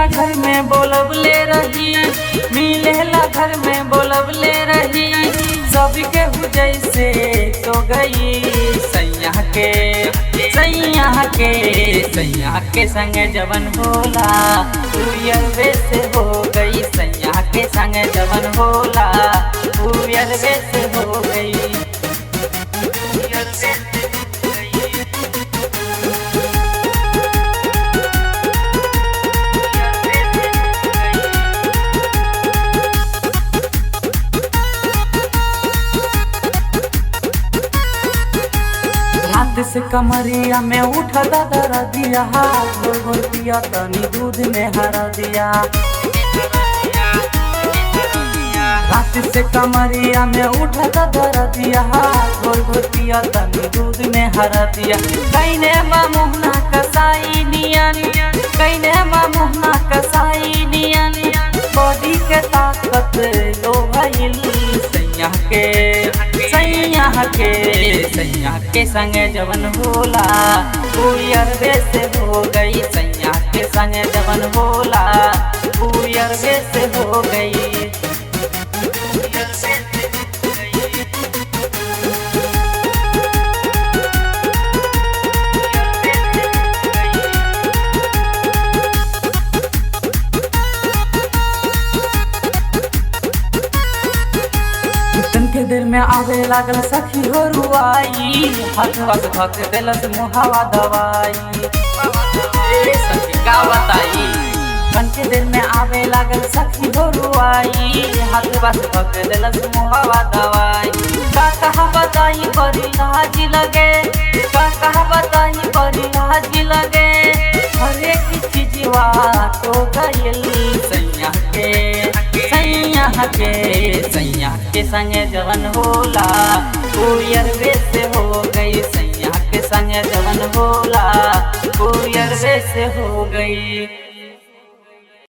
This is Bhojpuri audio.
घर में बोलबले रही, मिलेला घर में बोलबले रही। सबके हो जैसे तो गई सैया के संग जवन होला तू यरवे से हो गई। सैया के संग जवन होला तू यरवे से हो गई। हाथ से कमरिया में उठा दरा दिया, गोल गोल पिया तनी दूध में हरा दिया। हाथ से कमरिया में उठा दरा दिया, गोल गोल पिया तनी दूध में हरा दिया। कईने मुहना कसाई नियन, कईने मुहना कसाई नियन, बॉडी के ताकत लो भइल। सैया के संग जवन होला तू यरवे से हो गई। सैया के संग जवन होला तू यरवे से हो गई। के दिल में आवे लागल सखी हो रुआई, हथवा से धक देलस मुहावा दवाई। सखी का बताई, मन के दिल में आवे लागल सखी हो रुआई, हथवा से धक देलस मुहावा दवाई। का कहा बताई बड़ी लाज लगे, का कहा बताई बड़ी लाज लगे। हर एक चीजवा तो गइल सैया के संग जवन होला तू यरवे से हो गई। सैया के संग जवन होला तू यरवे से हो गई।